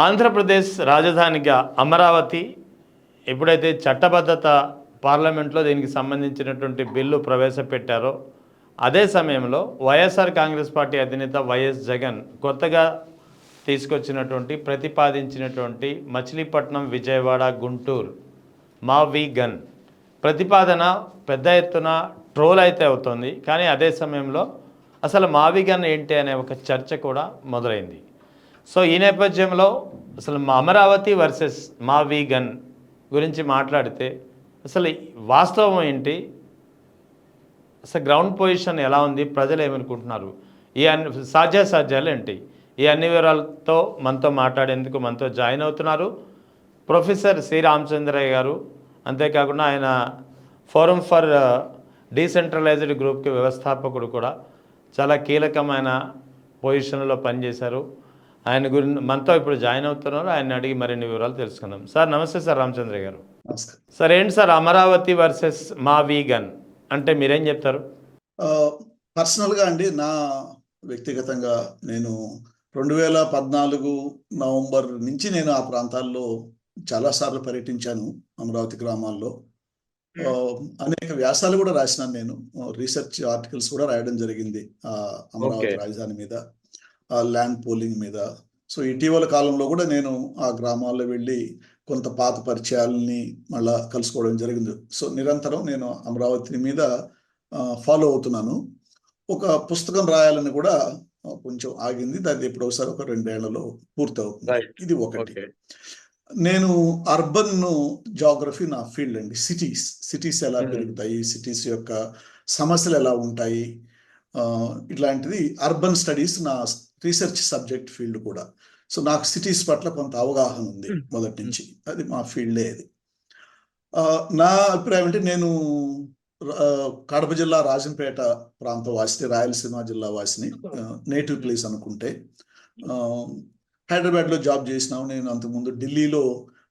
ఆంధ్రప్రదేశ్ రాజధానిగా అమరావతి ఎప్పుడైతే చట్టబద్ధత పార్లమెంట్లో దీనికి సంబంధించినటువంటి బిల్లు ప్రవేశపెట్టారో అదే సమయంలో వైఎస్ఆర్ కాంగ్రెస్ పార్టీ అధినేత వైఎస్ జగన్ కొత్తగా ప్రతిపాదించినటువంటి మచిలీపట్నం, విజయవాడ, గుంటూరు మావి గన్ ప్రతిపాదన పెద్ద ఎత్తున ట్రోల్ అయితే అవుతుంది. కానీ అదే సమయంలో అసలు మావి గన్ ఏంటి అనే ఒక చర్చ కూడా మొదలైంది. సో ఈ నేపథ్యంలో అసలు అమరావతి వర్సెస్ మావి గన్ గురించి మాట్లాడితే అసలు వాస్తవం ఏంటి, అసలు గ్రౌండ్ పొజిషన్ ఎలా ఉంది, ప్రజలు ఏమనుకుంటున్నారు, ఈ సాధ్యాసాధ్యాలు ఏంటి, ఈ అన్ని వివరాలతో మనతో మాట్లాడేందుకు మనతో జాయిన్ అవుతున్నారు ప్రొఫెసర్ సి రామచంద్రయ్య గారు. అంతేకాకుండా ఆయన ఫోరం ఫర్ డీసెంట్రలైజ్డ్ గ్రూప్కి వ్యవస్థాపకుడు కూడా, చాలా కీలకమైన పొజిషన్లో పనిచేశారు. ఆయన గురించి మనతో ఇప్పుడు జాయిన్ అవుతున్నారు. ఆయన అడిగి మరిన్ని వివరాలు తెలుసుకుందాం. సార్ నమస్తే సార్ రామచంద్రయ్య గారు. సార్ ఏంటి సార్ అమరావతి వర్సెస్ మావి గన్ అంటే మీరేం చెప్తారు? పర్సనల్గా అండి, నా వ్యక్తిగతంగా నేను 2014 నవంబర్ నుంచి నేను ఆ ప్రాంతాల్లో చాలాసార్లు పర్యటించాను. అమరావతి గ్రామాల్లో అనేక వ్యాసాలు కూడా రాసినాను. నేను రీసెర్చ్ ఆర్టికల్స్ కూడా రాయడం జరిగింది అమరావతి రాజధాని మీద, ల్యాండ్ పోలింగ్ మీద. సో ఇటీవల కాలంలో కూడా నేను ఆ గ్రామాల్లో వెళ్ళి కొంత పాత పరిచయాలని మళ్ళా కలుసుకోవడం జరిగింది. సో నిరంతరం నేను అమరావతి మీద ఫాలో అవుతున్నాను. ఒక పుస్తకం రాయాలని కూడా కొంచెం ఆగింది. దాన్ని ఎప్పుడు ఒకసారి ఒక 2 ఏళ్లలో పూర్తి అవుతుంది. ఇది ఒకటి. నేను అర్బన్ జాగ్రఫీ నా ఫీల్డ్ అండి. సిటీస్ ఎలా పెరుగుతాయి, సిటీస్ యొక్క సమస్యలు ఎలా ఉంటాయి, ఇట్లాంటిది అర్బన్ స్టడీస్ నా రీసెర్చ్ సబ్జెక్ట్ ఫీల్డ్ కూడా. సో నాకు సిటీస్ పట్ల కొంత అవగాహన ఉంది మొదటి నుంచి. అది మా ఫీల్డే. అది నా అభిప్రాయం అంటే, నేను కడప జిల్లా రాజంపేట ప్రాంత వాసిని, రాయలసీమ జిల్లా వాసిని, నేటివ్ ప్లేస్ అనుకుంటే. హైదరాబాద్లో జాబ్ చేసినాను. నేను అంతకుముందు ఢిల్లీలో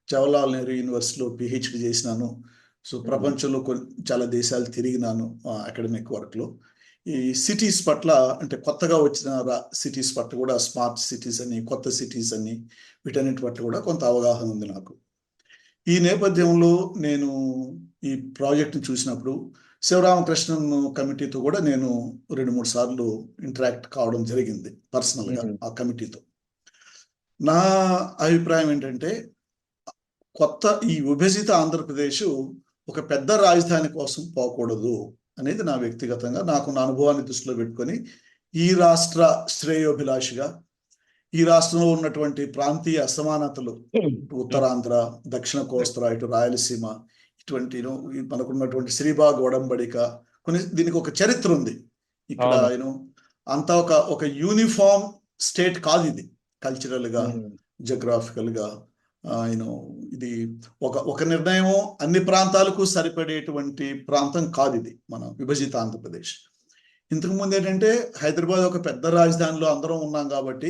జవహర్లాల్ నెహ్రూ యూనివర్సిటీలో పిహెచ్డి చేసినాను. సో ప్రపంచంలో చాలా దేశాలు తిరిగినాను అకాడమిక్ వర్క్లో. ఈ సిటీస్ పట్ల, అంటే కొత్తగా వచ్చిన సిటీస్ పట్ల కూడా, స్మార్ట్ సిటీస్ అని, కొత్త సిటీస్ అని, వీటన్నిటి పట్ల కూడా కొంత అవగాహన ఉంది నాకు. ఈ నేపథ్యంలో నేను ఈ ప్రాజెక్ట్ని చూసినప్పుడు శివరామకృష్ణన్ కమిటీతో కూడా నేను 2-3 సార్లు ఇంటరాక్ట్ కావడం జరిగింది పర్సనల్గా ఆ కమిటీతో. నా అభిప్రాయం ఏంటంటే, ఈ విభజిత ఆంధ్రప్రదేశ్ ఒక పెద్ద రాజధాని కోసం పోకూడదు అనేది నా వ్యక్తిగతంగా, నాకున్న అనుభవాన్ని దృష్టిలో పెట్టుకొని, ఈ రాష్ట్ర శ్రేయోభిలాషిగా, ఈ రాష్ట్రంలో ఉన్నటువంటి ప్రాంతీయ అసమానతలు, ఉత్తరాంధ్ర, దక్షిణ కోస్తా, ఇటు రాయలసీమ, ఇటువంటి మనకున్నటువంటి శ్రీబాగ్ ఒడంబడిక, దీనికి ఒక చరిత్ర ఉంది. ఇక్కడ అంతా ఒక యూనిఫామ్ స్టేట్ కాదు ఇది. కల్చరల్గా, జోగ్రాఫికల్గా ఇది ఒక నిర్ణయం అన్ని ప్రాంతాలకు సరిపడేటువంటి ప్రాంతం కాదు ఇది మన విభజిత ఆంధ్రప్రదేశ్. ఇంతకుముందు ఏంటంటే, హైదరాబాద్ ఒక పెద్ద రాజధానిలో అందరం ఉన్నాం కాబట్టి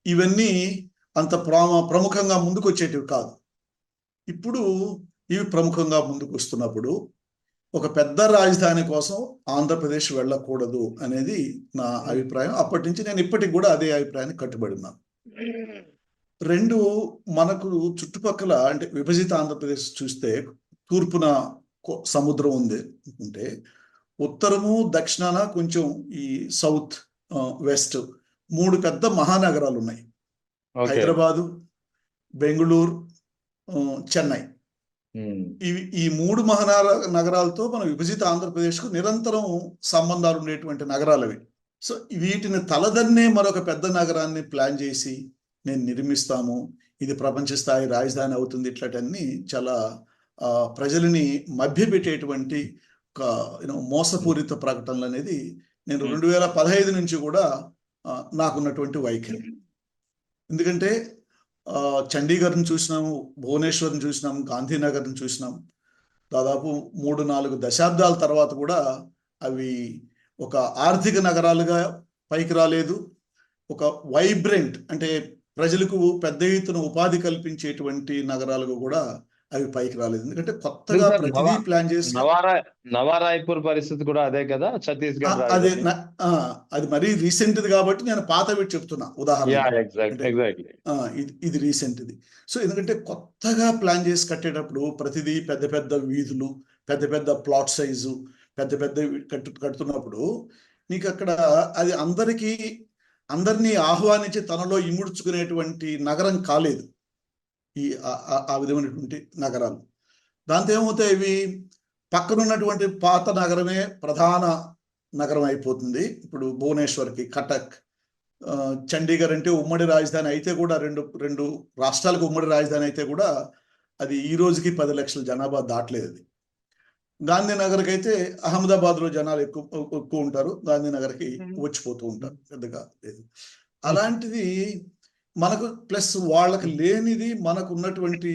ఇవన్నీ అంత ప్రముఖంగా ముందుకు వచ్చేటివి కాదు. ఇప్పుడు ఇవి ప్రముఖంగా ముందుకు వస్తున్నప్పుడు ఒక పెద్ద రాజధాని కోసం ఆంధ్రప్రదేశ్ వెళ్ళకూడదు అనేది నా అభిప్రాయం. అప్పటి నుంచి నేను ఇప్పటికి కూడా అదే అభిప్రాయాన్ని కట్టుబడి ఉన్నాను. 2, మనకు చుట్టుపక్కల, అంటే విభజిత ఆంధ్రప్రదేశ్ చూస్తే తూర్పున సముద్రం ఉంది అనుకుంటే, ఉత్తరము దక్షిణాన కొంచెం ఈ సౌత్, వెస్ట్ 3 పెద్ద మహానగరాలు ఉన్నాయి. హైదరాబాదు, బెంగళూరు, చెన్నై. ఈ 3 మహానగరాలతో మన విభజిత ఆంధ్రప్రదేశ్కు నిరంతరం సంబంధాలు ఉండేటువంటి నగరాలు అవి. సో వీటిని తలదన్నే మరొక పెద్ద నగరాన్ని ప్లాన్ చేసి నేను నిర్మిస్తాము, ఇది ప్రపంచ స్థాయి రాజధాని అవుతుంది, ఇట్లాంటివన్నీ చాలా ప్రజలని మభ్యపెట్టేటువంటి ఒక మోసపూరిత ప్రకటనలు అనేది నేను 2015 నుంచి కూడా నాకున్నటువంటి వైఖరి. ఎందుకంటే చండీగఢ్ని చూసినాము, భువనేశ్వర్ని చూసినాము, గాంధీనగర్ని చూసినాం. దాదాపు 3-4 దశాబ్దాల తర్వాత కూడా అవి ఒక ఆర్థిక నగరాలుగా పైకి రాలేదు. ఒక వైబ్రెంట్, అంటే ప్రజలకు పెద్ద ఎత్తున ఉపాధి కల్పించేటువంటి నగరాలుగా కూడా అవి పైకి రాలేదు. ఎందుకంటే లేదు కొత్తగా సార్, ప్రతిదీ ప్లాన్ చేసి నవారాయ్పూర్ పరిస్థితి కూడా అదే కదా, ఛత్తీస్గఢ్ అదే రాజధాని. అది మరీ రీసెంట్ది కాబట్టి నేను పాతవి చెప్తున్నా యా, ఉదాహరణకి. ఎగ్జాక్ట్లీ. ఇది రీసెంట్ది. సో ఎందుకంటే కొత్తగా ప్లాన్ చేసి కట్టేటప్పుడు ప్రతిదీ పెద్ద పెద్ద వీధులు, పెద్ద పెద్ద ప్లాట్ సైజు, పెద్ద పెద్ద కడుతున్నప్పుడు నీకు అక్కడ అది అందరినీ ఆహ్వానించి తనలో ఇముడ్చుకునేటువంటి నగరం కాలేదు ఆ విధమైనటువంటి నగరాలు. దాంతో ఏమవుతాయి, ఇవి పక్కనున్నటువంటి పాత నగరమే ప్రధాన నగరం అయిపోతుంది. ఇప్పుడు భువనేశ్వర్కి కటక్, చండీగఢ్ అంటే ఉమ్మడి రాజధాని అయితే కూడా రెండు రాష్ట్రాలకు ఉమ్మడి రాజధాని అయితే కూడా అది ఈ రోజుకి 10 లక్షల జనాభా దాటలేదు. అది గాంధీనగర్కి అయితే అహ్మదాబాద్లో జనాలు ఎక్కువ ఉంటారు, గాంధీనగర్కి వచ్చిపోతూ ఉంటారు, పెద్దగా లేదు. అలాంటిది మనకు ప్లస్ వాళ్ళకి లేనిది మనకు ఉన్నటువంటి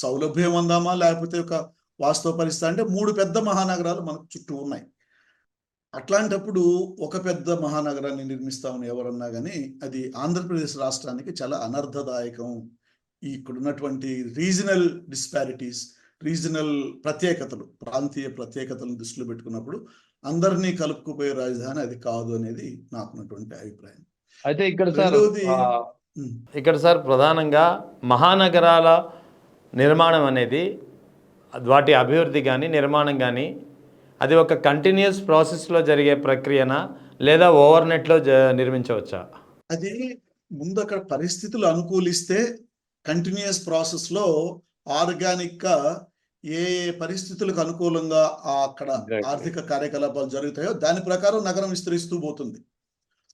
సౌలభ్యం అందామా, లేకపోతే ఒక వాస్తవ పరిస్థితి అంటే 3 పెద్ద మహానగరాలు మనకు చుట్టూ ఉన్నాయి. అట్లాంటప్పుడు ఒక పెద్ద మహానగరాన్ని నిర్మిస్తామని ఎవరన్నా కానీ అది ఆంధ్రప్రదేశ్ రాష్ట్రానికి చాలా అనర్థదాయకం. ఇక్కడ ఉన్నటువంటి రీజనల్ డిస్పారిటీస్, రీజనల్ ప్రత్యేకతలు, ప్రాంతీయ ప్రత్యేకతలను దృష్టిలో పెట్టుకున్నప్పుడు అందరినీ కలుపుకుపోయే రాజధాని అది కాదు అనేది నాకున్నటువంటి అభిప్రాయం. అయితే ఇక్కడ సార్ రెండోది ఇక్కడ సార్ ప్రధానంగా మహానగరాల నిర్మాణం అనేది వాటి అభివృద్ధి కానీ నిర్మాణం కానీ అది ఒక కంటిన్యూస్ ప్రాసెస్లో జరిగే ప్రక్రియనా లేదా ఓవర్నెట్లో నిర్మించవచ్చా? అది ముందు అక్కడ పరిస్థితులు అనుకూలిస్తే కంటిన్యూస్ ప్రాసెస్లో ఆర్గానిక్గా ఏ పరిస్థితులకు అనుకూలంగా అక్కడ ఆర్థిక కార్యకలాపాలు జరుగుతాయో దాని ప్రకారం నగరం విస్తరిస్తూ పోతుంది.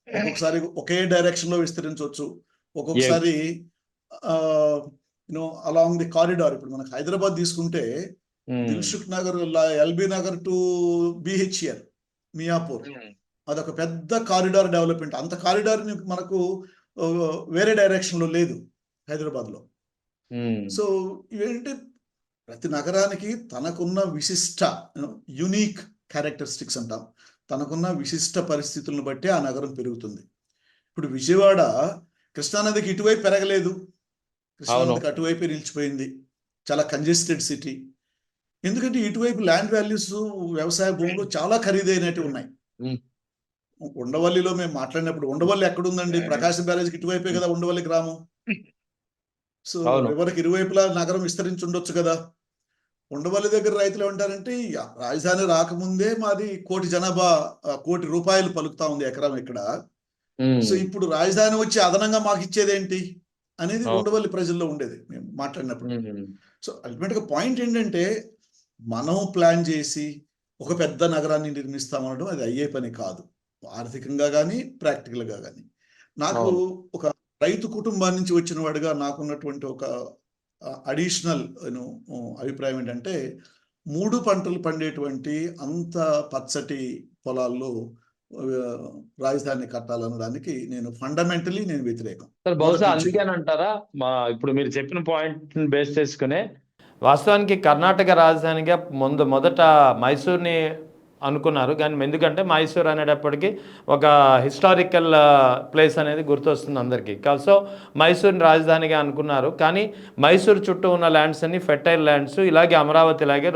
ఒక్కొక్కసారి ఒకే డైరెక్షన్లో విస్తరించవచ్చు, ఒక్కొక్కసారి అలాంగ్ ది కారిడార్. ఇప్పుడు మనకు హైదరాబాద్ తీసుకుంటే Dilsukh Nagar, LB Nagar to BHEL, Miyapur, అదొక పెద్ద కారిడార్ డెవలప్మెంట్. అంత కారిడార్ మనకు వేరే డైరెక్షన్లో లేదు హైదరాబాద్లో. సో ఇవేంటి, ప్రతి నగరానికి తనకున్న విశిష్ట యునీక్ క్యారెక్టరిస్టిక్స్ అంటాం, తనకున్న విశిష్ట పరిస్థితులను బట్టి ఆ నగరం పెరుగుతుంది. ఇప్పుడు విజయవాడ కృష్ణానదికి ఇటువైపు పెరగలేదు, కృష్ణానదికి అటువైపే నిలిచిపోయింది, చాలా కంజెస్టెడ్ సిటీ. ఎందుకంటే ఇటువైపు ల్యాండ్ వాల్యూస్, వ్యవసాయ భూములు చాలా ఖరీదైనవి ఉన్నాయి. ఉండవల్లిలో మేము మాట్లాడినప్పుడు, ఉండవల్లి ఎక్కడుందండి, ప్రకాశం బ్యారేజ్కి ఇటువైపే కదా ఉండవల్లి గ్రామం. సో రివర్కి ఇరువైపులా నగరం విస్తరించి ఉండొచ్చు కదా. ఉండవల్లి దగ్గర రైతులు ఏమంటారంటే రాజధాని రాకముందే మాది 1 కోటి జనాభా, 1 కోటి రూపాయలు పలుకుతా ఉంది ఎకరం ఇక్కడ. సో ఇప్పుడు రాజధాని వచ్చి అదనంగా మాకు ఇచ్చేదేంటి అనేది ఉండవల్లి ప్రజల్లో ఉండేది మేము మాట్లాడినప్పుడు. సో అల్టిమేట్గా పాయింట్ ఏంటంటే, మనం ప్లాన్ చేసి ఒక పెద్ద నగరాన్ని నిర్మిస్తామనడం అది అయ్యే పని కాదు, ఆర్థికంగా కానీ ప్రాక్టికల్గా కానీ. నాకు ఒక రైతు కుటుంబాన్ని నుంచి వచ్చిన వాడిగా నాకున్నటువంటి ఒక అడిషనల్ అభిప్రాయం ఏంటంటే, 3 పంటలు పండేటువంటి అంత పచ్చటి పొలాల్లో రాజధాని కట్టాలనడానికి నేను ఫండమెంటలీ వ్యతిరేకం. బహుశా అందుకేనంటారా ఇప్పుడు మీరు చెప్పిన పాయింట్ బేస్ చేసుకునే వాస్తవానికి కర్ణాటక రాజధానిగా మొదట మైసూర్ని అనుకున్నారు, కానీ ఎందుకంటే మైసూర్ అనేటప్పటికీ ఒక హిస్టారికల్ ప్లేస్ అనేది గుర్తొస్తుంది అందరికీ. సో మైసూర్ని రాజధానిగా అనుకున్నారు, కానీ మైసూర్ చుట్టూ ఉన్న ల్యాండ్స్ అన్ని ఫెర్టైల్ ల్యాండ్స్, ఇలాగే అమరావతి లాగే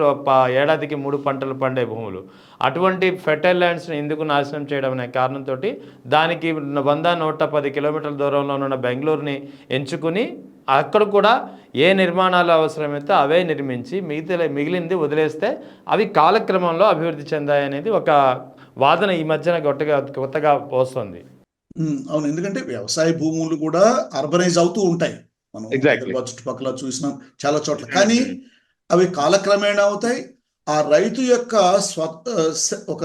ఏడాదికి 3 పంటలు పండే భూములు. అటువంటి ఫెర్టైల్ ల్యాండ్స్ని ఎందుకు నాశనం చేయడం అనే కారణంతో దానికి 100-110 కిలోమీటర్ల దూరంలో ఉన్న బెంగళూరుని ఎంచుకుని అక్కడ కూడా ఏ నిర్మాణాలు అవసరమైతే అవే నిర్మించి మిగిలింది వదిలేస్తే అవి కాలక్రమంలో అభివృద్ధి చెందాయనేది ఒక వాదన ఈ మధ్యన కొత్తగా వస్తుంది. అవును, ఎందుకంటే వ్యవసాయ భూములు కూడా అర్బనైజ్ అవుతూ ఉంటాయి, మనం హైదరాబాద్ చుట్టుపక్కల చూసినాం చాలా చోట్ల. కానీ అవి కాలక్రమేణా అవుతాయి. ఆ రైతు యొక్క ఒక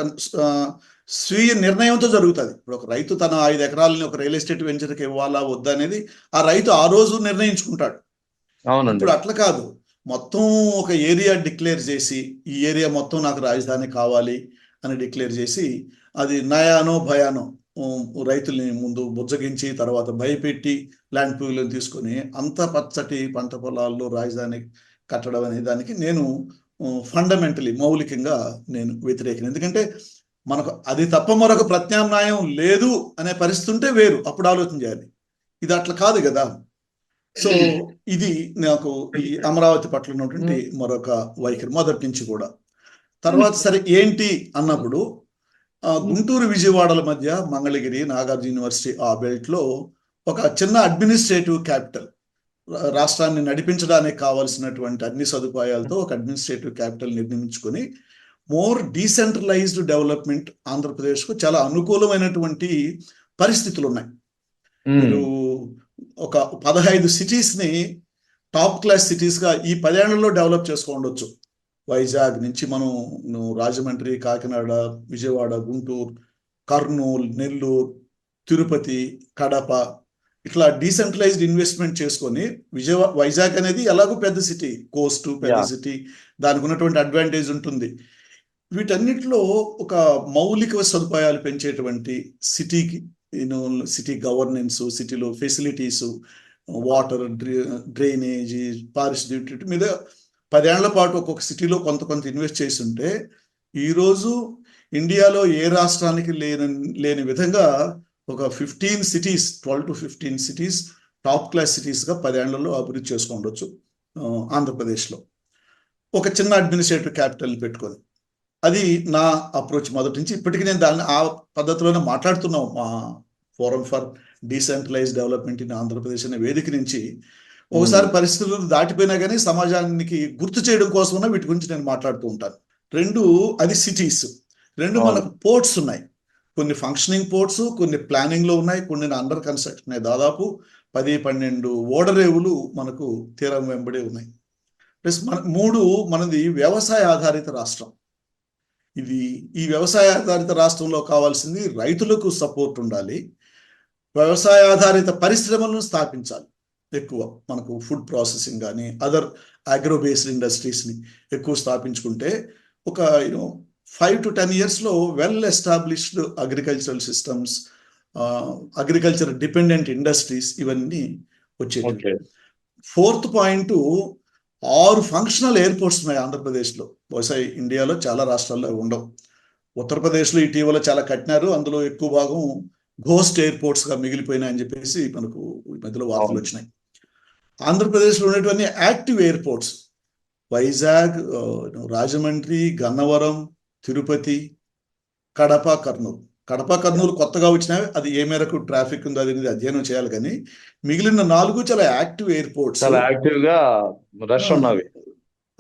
స్వీయ నిర్ణయంతో జరుగుతుంది. ఇప్పుడు ఒక రైతు తన 5 ఎకరాలని ఒక రియల్ ఎస్టేట్ వెంచర్కి ఇవ్వాలా వద్దా అనేది ఆ రైతు ఆ రోజు నిర్ణయించుకుంటాడు. ఇప్పుడు అట్లా కాదు, మొత్తం ఒక ఏరియా డిక్లేర్ చేసి ఈ ఏరియా మొత్తం నాకు రాజధాని కావాలి అని డిక్లేర్ చేసి అది నయానో భయానో రైతుల్ని ముందు బుజ్జగించి తర్వాత భయపెట్టి ల్యాండ్ పూలను తీసుకొని అంత పచ్చటి పంట పొలాల్లో రాజధాని కట్టడం అనే దానికి నేను ఫండమెంటలీ మౌలికంగా నేను వ్యతిరేకం. ఎందుకంటే మనకు అది తప్ప మరొక ప్రత్యామ్నాయం లేదు అనే పరిస్థితి ఉంటే వేరు, అప్పుడు ఆలోచన చేయాలి. ఇది అట్లా కాదు కదా. సో ఇది నాకు ఈ అమరావతి పట్ల ఉన్నటువంటి మరొక వైఖరి మొదటి నుంచి కూడా. తర్వాత సరే ఏంటి అన్నప్పుడు గుంటూరు విజయవాడల మధ్య మంగళగిరి నాగార్జున యూనివర్సిటీ ఆ బెల్ట్ లో ఒక చిన్న అడ్మినిస్ట్రేటివ్ క్యాపిటల్, రాష్ట్రాన్ని నడిపించడానికి కావాల్సినటువంటి అన్ని సదుపాయాలతో ఒక అడ్మినిస్ట్రేటివ్ క్యాపిటల్ నిర్మించుకొని మోర్ డీసెంట్రలైజ్డ్ డెవలప్మెంట్ ఆంధ్రప్రదేశ్కు చాలా అనుకూలమైనటువంటి పరిస్థితులు ఉన్నాయి. మీరు ఒక 15 సిటీస్ని టాప్ క్లాస్ సిటీస్గా ఈ 10 ఏళ్లలో డెవలప్ చేసుకోండొచ్చు. వైజాగ్ నుంచి మనం రాజమండ్రి, కాకినాడ, విజయవాడ, గుంటూరు, కర్నూలు, నెల్లూరు, తిరుపతి, కడప ఇట్లా డీసెంట్రలైజ్డ్ ఇన్వెస్ట్మెంట్ చేసుకొని వైజాగ్ అనేది ఎలాగో పెద్ద సిటీ, కోస్ట్ పెద్ద సిటీ, దానికి ఉన్నటువంటి అడ్వాంటేజ్ ఉంటుంది. వీటన్నిటిలో ఒక మౌలిక సదుపాయాలు పెంచేటువంటి సిటీకి సిటీ గవర్నెన్స్, సిటీలో ఫెసిలిటీస్, వాటర్, డ్రైనేజీ, పారిశుద్ధ్యం మీద 10 ఏళ్ల పాటు ఒక్కొక్క సిటీలో కొంత ఇన్వెస్ట్ చేసి ఉంటే ఈరోజు ఇండియాలో ఏ రాష్ట్రానికి లేని విధంగా ఒక 15 cities, 12 to 15 cities top class సిటీస్గా 10 ఏళ్లలో అభివృద్ధి చేసుకోండొచ్చు ఆంధ్రప్రదేశ్లో, ఒక చిన్న అడ్మినిస్ట్రేటివ్ క్యాపిటల్ పెట్టుకొని. అది నా అప్రోచ్ మొదటి నుంచి. ఇప్పటికీ నేను దాన్ని ఆ పద్ధతిలోనే మాట్లాడుతున్నాం. మా forum for decentralised development in Andhra Pradesh అనే వేదిక నుంచి. ఒకసారి పరిస్థితులు దాటిపోయినా కానీ సమాజానికి గుర్తు చేయడం కోసమైనా వీటి గురించి నేను మాట్లాడుతూ ఉంటాను. అది సిటీస్. మనకు పోర్ట్స్ ఉన్నాయి. కొన్ని ఫంక్షనింగ్ పోర్ట్స్, కొన్ని ప్లానింగ్లో ఉన్నాయి, కొన్ని అండర్ కన్స్ట్రక్షన్ ఉన్నాయి. దాదాపు 10-12 ఓడరేవులు మనకు తీరం వెంబడి ఉన్నాయి. ప్లస్ మనది వ్యవసాయ ఆధారిత రాష్ట్రం. ఈ వ్యవసాయ ఆధారిత రాష్ట్రంలో కావాల్సింది రైతులకు సపోర్ట్ ఉండాలి, వ్యవసాయ ఆధారిత పరిశ్రమలను స్థాపించాలి. ఎక్కువ మనకు ఫుడ్ ప్రాసెసింగ్ కానీ అదర్ అగ్రో బేస్డ్ ఇండస్ట్రీస్ని ఎక్కువ స్థాపించుకుంటే ఒక 5 to 10 yearsలో well established agricultural systems, agriculture dependent industries ఇవన్నీ వచ్చేవి. 4th పాయింట్, 6 ఫంక్షనల్ ఎయిర్పోర్ట్స్ ఉన్నాయి ఆంధ్రప్రదేశ్లో. బహుశా ఇండియాలో చాలా రాష్ట్రాల్లో ఉండవు. ఉత్తరప్రదేశ్లో ఇటీవల చాలా కట్టినారు, అందులో ఎక్కువ భాగం ఘోస్ట్ ఎయిర్పోర్ట్స్గా మిగిలిపోయినాయని చెప్పేసి మనకు ఈ మధ్యలో వార్తలు వచ్చినాయి. ఆంధ్రప్రదేశ్లో ఉన్నటువంటి యాక్టివ్ ఎయిర్పోర్ట్స్ వైజాగ్, రాజమండ్రి, గన్నవరం, తిరుపతి, కడప, కర్నూలు కొత్తగా వచ్చినవి. అది ఏ మేరకు ట్రాఫిక్ ఉందో అది అధ్యయనం చేయాలి. కానీ మిగిలిన 4 చాలా యాక్టివ్ ఎయిర్పోర్ట్స్,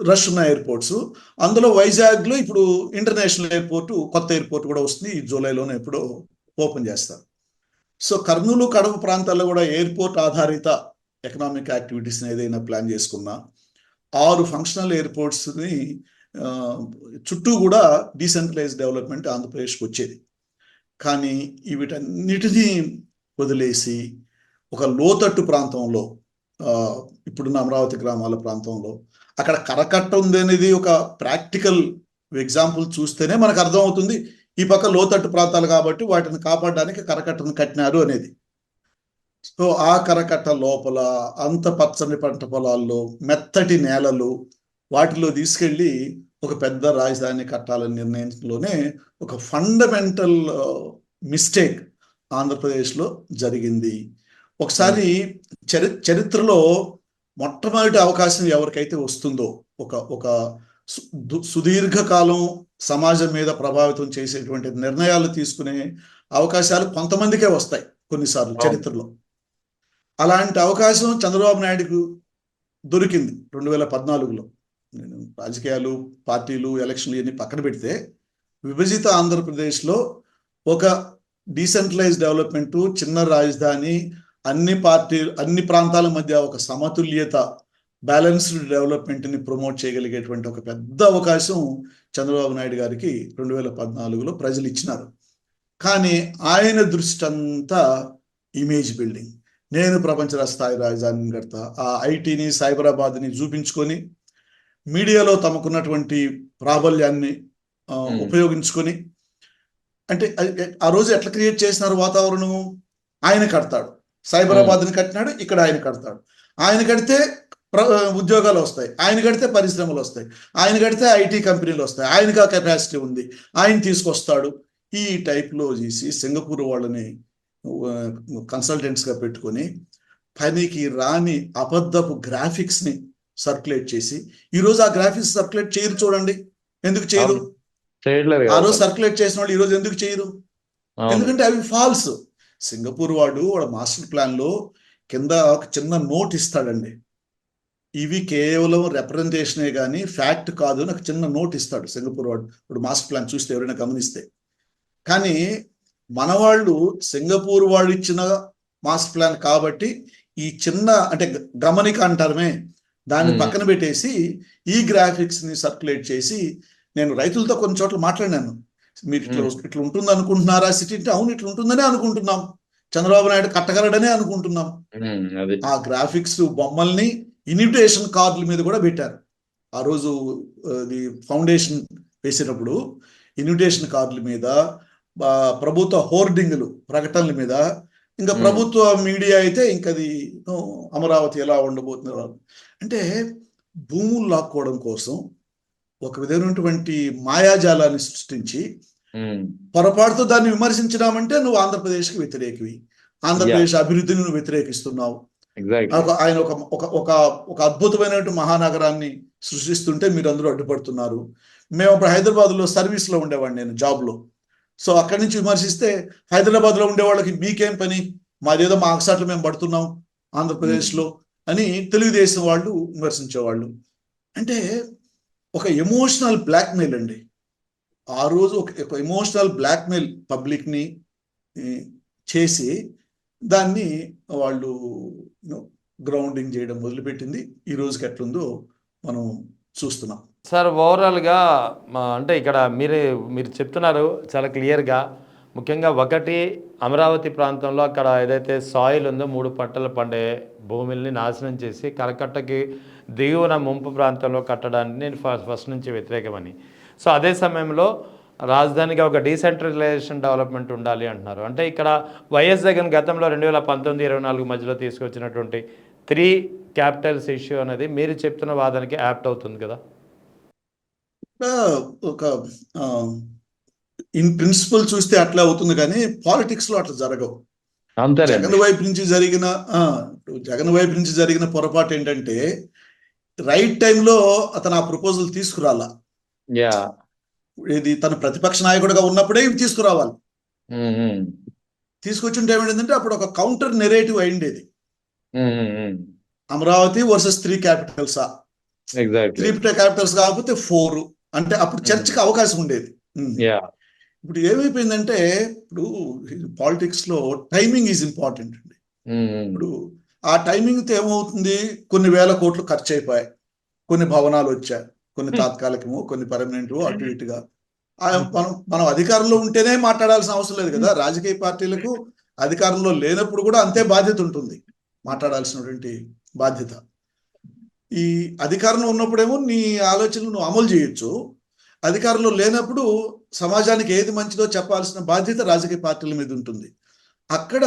రష్ ఉన్న ఎయిర్పోర్ట్స్. అందులో వైజాగ్లో ఇప్పుడు ఇంటర్నేషనల్ ఎయిర్పోర్ట్, కొత్త ఎయిర్పోర్ట్ కూడా వస్తుంది. ఈ జూలైలోనే ఎప్పుడో ఓపెన్ చేస్తారు. సో కర్నూలు, కడప ప్రాంతాల్లో కూడా ఎయిర్పోర్ట్ ఆధారిత ఎకనామిక్ యాక్టివిటీస్ని ఏదైనా ప్లాన్ చేసుకున్నా 6 ఫంక్షనల్ ఎయిర్పోర్ట్స్ని చుట్టూ కూడా డీసెంట్రలైజ్డ్ డెవలప్మెంట్ ఆంధ్రప్రదేశ్కి వచ్చేది. కానీ వీటన్నిటినీ వదిలేసి ఒక లోతట్టు ప్రాంతంలో, ఇప్పుడున్న అమరావతి గ్రామాల ప్రాంతంలో అక్కడ కరకట్ట ఉంది అనేది ఒక ప్రాక్టికల్ ఎగ్జాంపుల్ చూస్తేనే మనకు అర్థమవుతుంది. ఈ పక్క లోతట్టు ప్రాంతాలు కాబట్టి వాటిని కాపాడడానికి కరకట్టను కట్టినారు అనేది. సో ఆ కరకట్ట లోపల అంత పచ్చని పంట పొలాల్లో, మెత్తటి నేలలు, వాటిలో తీసుకెళ్ళి ఒక పెద్ద రాజధాని కట్టాలని నిర్ణయించడంలోనే ఒక ఫండమెంటల్ మిస్టేక్ ఆంధ్రప్రదేశ్లో జరిగింది. ఒకసారి చరిత్రలో మొట్టమొదటి అవకాశం ఎవరికైతే వస్తుందో, ఒక సుదీర్ఘకాలం సమాజం మీద ప్రభావితం చేసేటువంటి నిర్ణయాలు తీసుకునే అవకాశాలు కొంతమందికే వస్తాయి కొన్నిసార్లు చరిత్రలో. అలాంటి అవకాశం చంద్రబాబు నాయుడుకు దొరికింది 2014లో. నేను రాజకీయాలు, పార్టీలు, ఎలక్షన్లు ఇవన్నీ పక్కన పెడితే విభజిత ఆంధ్రప్రదేశ్లో ఒక డీసెంట్రలైజ్డ్ డెవలప్మెంటు, చిన్న రాజధాని, అన్ని ప్రాంతాల మధ్య ఒక సమతుల్యత, బ్యాలెన్స్డ్ డెవలప్మెంట్ని ప్రమోట్ చేయగలిగేటువంటి ఒక పెద్ద అవకాశం చంద్రబాబు నాయుడు గారికి 2014లో ప్రజలు ఇచ్చినారు. కానీ ఆయన దృష్టి అంతా ఇమేజ్ బిల్డింగ్, నేను ప్రపంచ స్థాయి రాజధానిని కడతా, ఆ ఐటీని, సైబరాబాద్ని చూపించుకొని మీడియాలో తమకున్నటువంటి ప్రాబల్యాన్ని ఉపయోగించుకొని, అంటే ఆ రోజు ఎట్లా క్రియేట్ చేసినారు వాతావరణం, ఆయన కడతాడు, సైబరాబాద్ని కట్టినాడు, ఇక్కడ ఆయన కడతాడు, ఆయన కడితే ఉద్యోగాలు వస్తాయి, ఆయన కడితే పరిశ్రమలు వస్తాయి, ఆయన కడితే ఐటీ కంపెనీలు వస్తాయి, ఆయనకి ఆ కెపాసిటీ ఉంది, ఆయన తీసుకొస్తాడు. ఈ టైప్లో చేసి సింగపూర్ వాళ్ళని కన్సల్టెంట్స్గా పెట్టుకొని పనికి రాని అబద్ధపు గ్రాఫిక్స్ ని సర్క్యులేట్ చేసి ఈరోజు ఆ గ్రాఫిక్స్ సర్క్యులేట్ చేయరు చూడండి. ఎందుకు చేయరు? అవును. చేయట్లేదు ఆ కదా రోజు అసలు. సర్క్యులేట్ చేసిన వాళ్ళు ఈరోజు ఎందుకు చేయరు? అవును. ఎందుకంటే అవి ఫాల్స్. సింగపూర్ వాడు వాడు మాస్టర్ ప్లాన్ లో కింద ఒక చిన్న నోట్ ఇస్తాడండి. ఇవి కేవలం రిప్రజెంటేషనే కానీ ఫ్యాక్ట్ కాదు అని ఒక చిన్న నోట్ ఇస్తాడు సింగపూర్ వాడు. ఇప్పుడు మాస్టర్ ప్లాన్ చూస్తే ఎవరైనా గమనిస్తే. కానీ మన వాళ్ళు సింగపూర్ వాళ్ళు ఇచ్చిన మాస్టర్ ప్లాన్ కాబట్టి ఈ చిన్న అంటే గమనిక అంటారమే దాన్ని ఉమ్, పక్కన పెట్టేసి ఈ గ్రాఫిక్స్ ని సర్క్యులేట్ చేసి, నేను రైతులతో కొన్ని చోట్ల మాట్లాడినాను. మీరు ఇట్లా ఇట్లా ఉంటుంది అనుకుంటున్నారా సిటీ అంటే? అవును ఇట్లా ఉంటుందనే అనుకుంటున్నాం, చంద్రబాబు నాయుడు కట్టగలడనే అనుకుంటున్నాం. అది ఆ గ్రాఫిక్స్ బొమ్మల్ని ఇన్విటేషన్ కార్డుల మీద కూడా పెట్టారు. ఆ రోజు అది ఫౌండేషన్ వేసేటప్పుడు ఇన్విటేషన్ కార్డుల మీద, ప్రభుత్వ హోర్డింగ్లు ప్రకటనల మీద, ఇంకా ప్రభుత్వ మీడియా అయితే ఇంకది అమరావతి ఎలా ఉండబోతున్నారు అంటే భూములు లాక్కోవడం కోసం ఒక విధమైనటువంటి మాయాజాలాన్ని సృష్టించి పొరపాటుతో దాన్ని విమర్శించడామంటే నువ్వు ఆంధ్రప్రదేశ్కి వ్యతిరేకివి, ఆంధ్రప్రదేశ్ అభివృద్ధిని నువ్వు వ్యతిరేకిస్తున్నావు. ఎగ్జాక్ట్లీ. ఆయన ఒక అద్భుతమైనటువంటి మహానగరాన్ని సృష్టిస్తుంటే మీరు అందరూ అడ్డుపడుతున్నారు. మేము అప్పుడు హైదరాబాద్లో సర్వీస్లో ఉండేవాడిని, నేను జాబ్లో. సో అక్కడి నుంచి విమర్శిస్తే హైదరాబాద్లో ఉండే వాళ్ళకి మీకేం పని, మాదేదో మా అగసాట్లు మేము పడుతున్నాం ఆంధ్రప్రదేశ్లో అని తెలుగుదేశం వాళ్ళు విమర్శించేవాళ్ళు. అంటే ఒక ఎమోషనల్ బ్లాక్మెయిల్ అండి. ఆ రోజు ఒక ఎమోషనల్ బ్లాక్మెయిల్ పబ్లిక్ని చేసి దాన్ని వాళ్ళు గ్రౌండింగ్ చేయడం మొదలుపెట్టింది. ఈ రోజుకి ఎట్లుందో మనం చూస్తున్నాం. సార్ ఓవరాల్గా అంటే ఇక్కడ మీరు చెప్తున్నారు చాలా క్లియర్గా. ముఖ్యంగా ఒకటి, అమరావతి ప్రాంతంలో అక్కడ ఏదైతే సాయిల్ ఉందో 3 పంటలు పండే భూముల్ని నాశనం చేసి కరకట్టకి దిగువన ముంపు ప్రాంతంలో కట్టడాన్ని నేను ఫస్ట్ నుంచి వ్యతిరేకమని. సో అదే సమయంలో రాజధానిగా ఒక డీసెంట్రలైజేషన్ డెవలప్మెంట్ ఉండాలి అంటున్నారు. అంటే ఇక్కడ వైఎస్ జగన్ గతంలో 2019-24 మధ్యలో తీసుకొచ్చినటువంటి 3 క్యాపిటల్స్ ఇష్యూ అనేది మీరు చెప్తున్న వాదనకి యాప్ట్ అవుతుంది కదా? ఒక ఇన్ ప్రిన్సిపల్ చూస్తే అట్లా అవుతుంది, కానీ పాలిటిక్స్ లో అట్లా జరగవు. జగన్ వైపు నుంచి జరిగిన పొరపాటు ఏంటంటే రైట్ టైంలో అతను ఆ ప్రపోజల్ తీసుకురాలా. ఇది తన ప్రతిపక్ష నాయకుడిగా ఉన్నప్పుడే ఇవి తీసుకురావాలి. తీసుకొచ్చింటే ఏమైందంటే అప్పుడు ఒక కౌంటర్ నెరేటివ్ అయిండేది. అమరావతి వర్సెస్ 3 క్యాపిటల్సా, 3 క్యాపిటల్స్ కాకపోతే 4 అంటే అప్పుడు చర్చకి అవకాశం ఉండేది. ఇప్పుడు ఏమైపోయిందంటే ఇప్పుడు పాలిటిక్స్ లో టైమింగ్ ఈజ్ ఇంపార్టెంట్ అండి. ఇప్పుడు ఆ టైమింగ్తో ఏమవుతుంది, కొన్ని వేల కోట్లు ఖర్చు అయిపోయాయి, కొన్ని భవనాలు వచ్చాయి, కొన్ని తాత్కాలికము, కొన్ని పర్మనెంట్, అటు ఇటుగా. మనం అధికారంలో ఉంటేనే మాట్లాడాల్సిన అవసరం లేదు కదా. రాజకీయ పార్టీలకు అధికారంలో లేనప్పుడు కూడా అంతే బాధ్యత ఉంటుంది, మాట్లాడాల్సినటువంటి బాధ్యత. ఈ అధికారంలో ఉన్నప్పుడేమో నీ ఆలోచనలు నువ్వు అమలు చేయొచ్చు, అధికారంలో లేనప్పుడు సమాజానికి ఏది మంచిదో చెప్పాల్సిన బాధ్యత రాజకీయ పార్టీల మీద ఉంటుంది. అక్కడ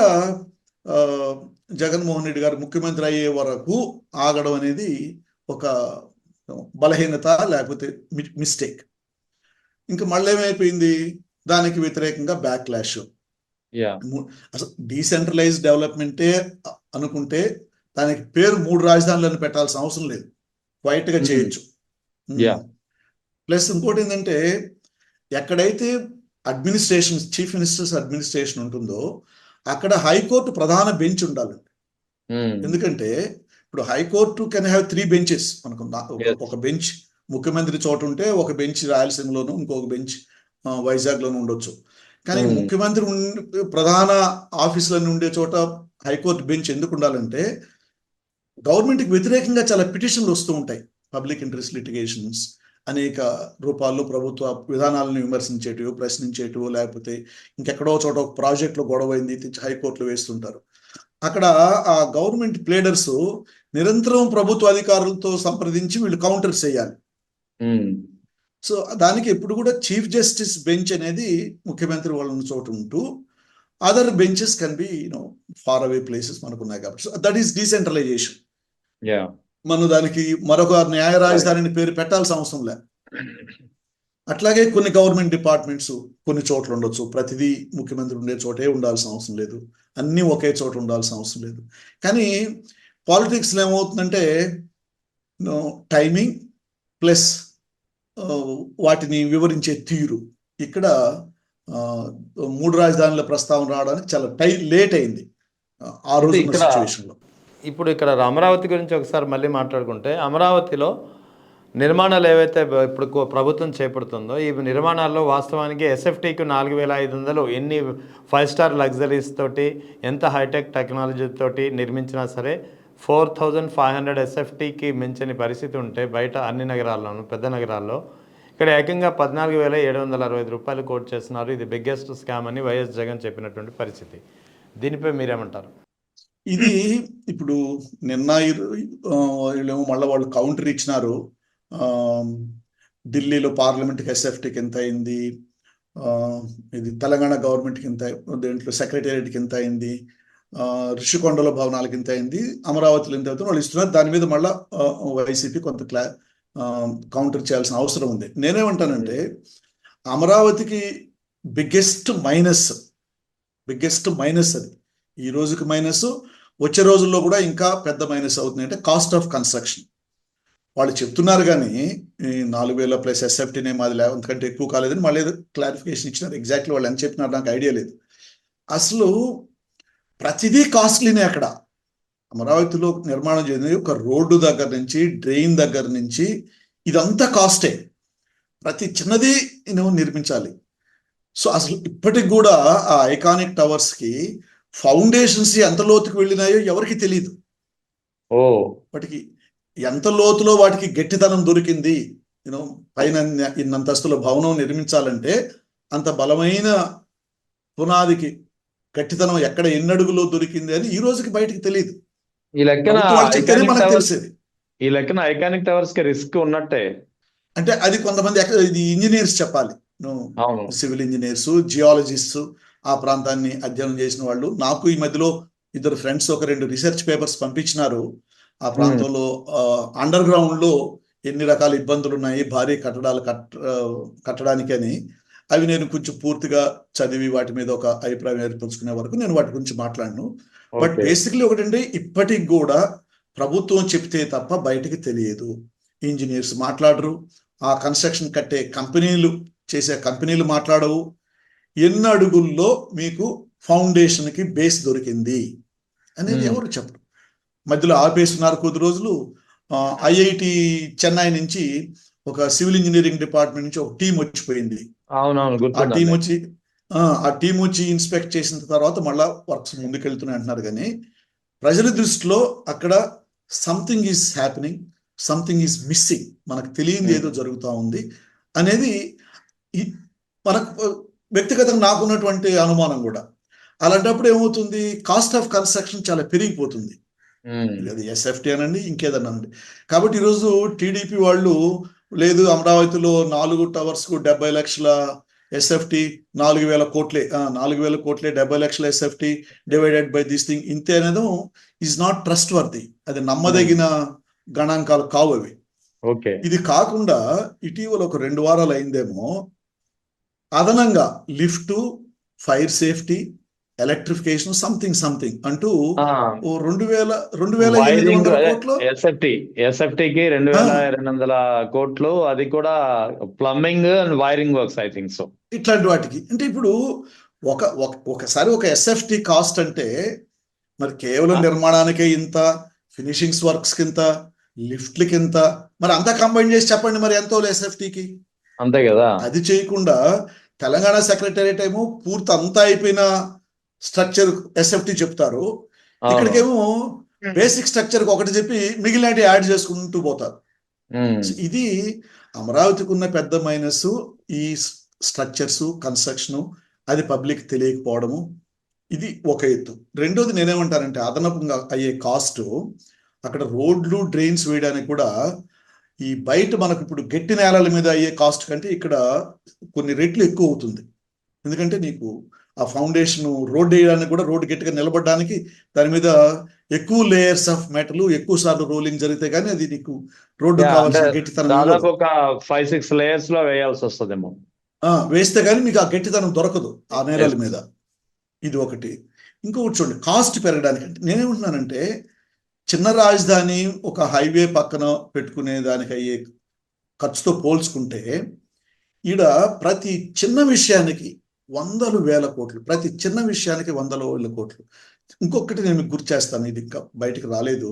జగన్మోహన్ రెడ్డి గారు ముఖ్యమంత్రి అయ్యే వరకు ఆగడం అనేది ఒక బలహీనత, లేకపోతే మిస్టేక్. ఇంకా మళ్ళీ ఏమైపోయింది, దానికి వ్యతిరేకంగా బ్యాక్లాష్. అసలు డీసెంట్రలైజ్ డెవలప్మెంటే అనుకుంటే దానికి పేరు 3 రాజధానులను పెట్టాల్సిన అవసరం లేదు, క్వైట్ గా చేయొచ్చు. ప్లస్ ఇంకోటి ఏంటంటే ఎక్కడైతే అడ్మినిస్ట్రేషన్, చీఫ్ మినిస్టర్స్ అడ్మినిస్ట్రేషన్ ఉంటుందో అక్కడ హైకోర్టు ప్రధాన బెంచ్ ఉండాలండి. ఎందుకంటే ఇప్పుడు హైకోర్టు కెన్ హ్యావ్ 3 బెంచెస్ అనుకుందా. ఒక బెంచ్ ముఖ్యమంత్రి చోట ఉంటే ఒక బెంచ్ రాయలసీమలోను, ఇంకొక బెంచ్ వైజాగ్లోనూ ఉండొచ్చు. కానీ ముఖ్యమంత్రి ప్రధాన ఆఫీసులన్నీ ఉండే చోట హైకోర్టు బెంచ్ ఎందుకు ఉండాలంటే గవర్నమెంట్కి వ్యతిరేకంగా చాలా పిటిషన్లు వస్తూ ఉంటాయి, పబ్లిక్ ఇంట్రెస్ట్ లిటిగేషన్స్ అనేక రూపాల్లో, ప్రభుత్వ విధానాలను విమర్శించేటివో, ప్రశ్నించేటివో, లేకపోతే ఇంకెక్కడో చోట ఒక ప్రాజెక్టులో గొడవైంది హైకోర్టులో వేస్తుంటారు. అక్కడ ఆ గవర్నమెంట్ ప్లేడర్స్ నిరంతరం ప్రభుత్వ అధికారులతో సంప్రదించి వీళ్ళు కౌంటర్స్ చేయాలి. సో దానికి ఎప్పుడు కూడా చీఫ్ జస్టిస్ బెంచ్ అనేది ముఖ్యమంత్రి వాళ్ళ చోటు ఉంటూ, other benches can be far away places మనకు ఉన్నాయి కాబట్టి. So that is decentralisation. మనం దానికి మరొక న్యాయ రాజధానిని పేరు పెట్టాల్సిన అవసరం లేదు. అట్లాగే కొన్ని గవర్నమెంట్ డిపార్ట్మెంట్స్ కొన్ని చోట్ల ఉండొచ్చు. ప్రతిదీ ముఖ్యమంత్రి ఉండే చోటే ఉండాల్సిన అవసరం లేదు, అన్నీ ఒకే చోట ఉండాల్సిన అవసరం లేదు. కానీ పాలిటిక్స్లో ఏమవుతుందంటే టైమింగ్ ప్లస్ వాటిని వివరించే తీరు, ఇక్కడ 3 రాజధానుల ప్రస్తావన రావడానికి చాలా లేట్ అయింది ఆ రోజు ఇక్కడ సిచ్యువేషన్లో. ఇప్పుడు ఇక్కడ అమరావతి గురించి ఒకసారి మళ్ళీ మాట్లాడుకుంటే, అమరావతిలో నిర్మాణాలు ఏవైతే ఇప్పుడు ప్రభుత్వం చేపడుతుందో, ఈ నిర్మాణాల్లో వాస్తవానికి ఎస్ఎఫ్టీకి 4500 ఎన్ని 5 స్టార్ లగ్జరీస్ తోటి ఎంత హైటెక్ టెక్నాలజీ తోటి నిర్మించినా సరే 4500 ఎస్ఎఫ్టీకి మించని పరిస్థితి ఉంటే బయట అన్ని నగరాల్లోనూ పెద్ద నగరాల్లో, ఇక్కడ ఏకంగా 14,765 రూపాయలు కోట్ చేస్తున్నారు. ఇది బిగ్గెస్ట్ స్కామ్ అని వైఎస్ జగన్ చెప్పినటువంటి పరిస్థితి. దీనిపై మీరేమంటారు? ఇది ఇప్పుడు నిన్న వీళ్ళేమో మళ్ళీ వాళ్ళు కౌంటర్ ఇచ్చినారు. ఢిల్లీలో పార్లమెంట్కి ఎస్ఎఫ్టీకి ఎంత అయింది, ఇది తెలంగాణ గవర్నమెంట్కి ఎంత, దేంట్లో సెక్రటేరియట్కి ఎంత అయింది, ఋషికొండలో భవనాలకి ఎంత అయింది, అమరావతిలో ఎంత అవుతుందో వాళ్ళు ఇస్తున్నారు. దాని మీద మళ్ళీ వైసీపీ కొంత కౌంటర్ చేయాల్సిన అవసరం ఉంది. నేనేమంటానంటే అమరావతికి బిగ్గెస్ట్ మైనస్ అది, ఈ రోజుకి మైనస్, వచ్చే రోజుల్లో కూడా ఇంకా పెద్ద మైనస్ అవుతుంది. అంటే కాస్ట్ ఆఫ్ కన్స్ట్రక్షన్. వాళ్ళు చెప్తున్నారు కానీ 4,000 ప్లస్ ఎస్ఎఫ్టీనే మాది అంతకంటే ఎక్కువ కాలేదని మళ్ళీ క్లారిఫికేషన్ ఇచ్చినారు. ఎగ్జాక్ట్లీ వాళ్ళు ఎంత చెప్పినారు నాకు ఐడియా లేదు. అసలు ప్రతిదీ కాస్ట్లీనే. అక్కడ అమరావతిలో నిర్మాణం చేసింది ఒక రోడ్డు దగ్గర నుంచి, డ్రైన్ దగ్గర నుంచి ఇదంతా కాస్టే. ప్రతి చిన్నది నిర్మించాలి. సో అసలు ఇప్పటికి కూడా ఆ ఐకానిక్ టవర్స్కి ఫౌండేషన్స్ ఎంత లోతుకు వెళ్ళినాయో ఎవరికి తెలియదు. వాటికి ఎంత లోతులో వాటికి గట్టితనం దొరికింది. పైన ఇన్నంతస్తుల భవనం నిర్మించాలంటే అంత బలమైన పునాదికి గట్టితనం ఎక్కడ ఎన్నడుగులో దొరికింది అని ఈ రోజుకి బయటికి తెలియదు. ఈ లెక్కన మనకు తెలిసేది. ఈ లెక్కన ఐకానిక్ టవర్స్ కి రిస్క్ ఉన్నట్టే. అంటే అది కొంతమంది ఇది ఇంజనీర్స్ చెప్పాలి, సివిల్ ఇంజనీర్స్, జియాలజిస్ట్స్, ఆ ప్రాంతాన్ని అధ్యయనం చేసిన వాళ్ళు. నాకు ఈ మధ్యలో 2 ఫ్రెండ్స్ ఒక 2 రీసెర్చ్ పేపర్స్ పంపించినారు. ఆ ప్రాంతంలో అండర్ గ్రౌండ్ లో ఎన్ని రకాల ఇబ్బందులు ఉన్నాయి భారీ కట్టడాలు కట్టడానికి అని. అవి నేను కొంచెం పూర్తిగా చదివి వాటి మీద ఒక అభిప్రాయం ఏర్పరచుకునే వరకు నేను వాటి గురించి మాట్లాడను. బట్ బేసిక్లీ ఒకటంటే ఇప్పటికి కూడా ప్రభుత్వం చెప్తే తప్ప బయటికి తెలియదు. ఇంజనీర్స్ మాట్లాడరు, ఆ కన్స్ట్రక్షన్ కట్టే కంపెనీలు చేసే కంపెనీలు మాట్లాడవు. ఎన్ని అడుగుల్లో మీకు ఫౌండేషన్కి బేస్ దొరికింది అనేది ఎవరు చెప్పరు. మధ్యలో ఆపేస్తున్నారు కొద్ది రోజులు. ఐఐటి చెన్నై నుంచి ఒక సివిల్ ఇంజనీరింగ్ డిపార్ట్మెంట్ నుంచి ఒక టీం వచ్చిపోయింది. ఆ టీం వచ్చి ఇన్స్పెక్ట్ చేసిన తర్వాత మళ్ళా వర్క్స్ ముందుకెళ్తున్నాయి అంటున్నారు. కానీ ప్రజల దృష్టిలో అక్కడ something is happening, something is missing, మనకు తెలియంది ఏదో జరుగుతూ ఉంది అనేది మనకు వ్యక్తిగతంగా నాకున్నటువంటి అనుమానం కూడా. అలాంటప్పుడు ఏమవుతుంది, కాస్ట్ ఆఫ్ కన్స్ట్రక్షన్ చాలా పెరిగిపోతుంది. అది ఎస్ఎఫ్టీ అనండి, ఇంకేదన్నానండి. కాబట్టి ఈరోజు టీడీపీ వాళ్ళు లేదు అమరావతిలో 4 టవర్స్కు 70 లక్షల ఎస్ఎఫ్టీ, 4,000 కోట్లే 4,000 కోట్లే 70 లక్షల SFT divided by this thing ఇంతే అనేది ఈజ్ నాట్ ట్రస్ట్ వర్ది. అది నమ్మదగిన గణాంకాలు కావు అవి. ఇది కాకుండా ఇటీవల ఒక 2 వారాలు అయిందేమో అదనంగా lift, fire safety, electrification something అంటూ 2,800 కోట్లు ఎస్ఎఫ్టీకి 2,200 కోట్లు, అది కూడా plumbing and wiring works I think so. ఇట్లాంటి వాటికి అంటే ఇప్పుడు ఒకసారి ఒక ఎస్ఎఫ్టీ కాస్ట్ అంటే మరి కేవలం నిర్మాణానికే ఇంత, ఫినిషింగ్స్ వర్క్స్ కింత, లిఫ్ట్లకి ఇంత, మరి అంతా కంబైన్ చేసి చెప్పండి మరి ఎంతో ఎస్ఎఫ్టీకి. అంతే కదా. అది చేయకుండా తెలంగాణ సెక్రటేరియట్ ఏమో పూర్తి అంతా అయిపోయిన స్ట్రక్చర్ ఎస్ఎఫ్టీ చెప్తారు, ఇక్కడికేమో బేసిక్ స్ట్రక్చర్ ఒకటి చెప్పి మిగిలినటి యాడ్ చేసుకుంటూ పోతారు. ఇది అమరావతికి ఉన్న పెద్ద మైనస్, ఈ స్ట్రక్చర్స్ కన్స్ట్రక్షన్ అది పబ్లిక్ తెలియకపోవడము. ఇది ఒక ఎత్తు. రెండోది నేనేమంటానంటే అదనపుగా అయ్యే కాస్ట్, అక్కడ రోడ్లు డ్రైన్స్ వేయడానికి కూడా ఈ బయట మనకు ఇప్పుడు గట్టి నేలల మీద అయ్యే కాస్ట్ కంటే ఇక్కడ కొన్ని రెట్లు ఎక్కువ అవుతుంది. ఎందుకంటే నీకు ఆ ఫౌండేషన్ రోడ్ వేయడానికి కూడా, రోడ్డు గట్టిగా నిలబడడానికి దాని మీద ఎక్కువ లేయర్స్ ఆఫ్ మెటల్ ఎక్కువ సార్లు రోలింగ్ జరిగితే గానీ అది నీకు రోడ్డు అంటే కావాల్సిన గట్టితనం దాదాపు ఇవ్వదు. ఒక 5-6 layers లో వేయాల్సి వస్తుందేమో. వేస్తే గానీ మీకు ఆ గట్టితనం దొరకదు ఆ నేలల Yes. మీద. ఇది ఒకటి. ఇంకొకటి చూడండి, కాస్ట్ పెరగడానికి నేనేమంటున్నానంటే, చిన్న రాజధాని ఒక హైవే పక్కన పెట్టుకునే దానికి అయ్యే ఖర్చుతో పోల్చుకుంటే ఈడ ప్రతి చిన్న విషయానికి 100,000 కోట్లు, ప్రతి చిన్న విషయానికి 100,000 కోట్లు. ఇంకొకటి నేను మీకు గుర్తు చేస్తాను, ఇది ఇంకా బయటకు రాలేదు.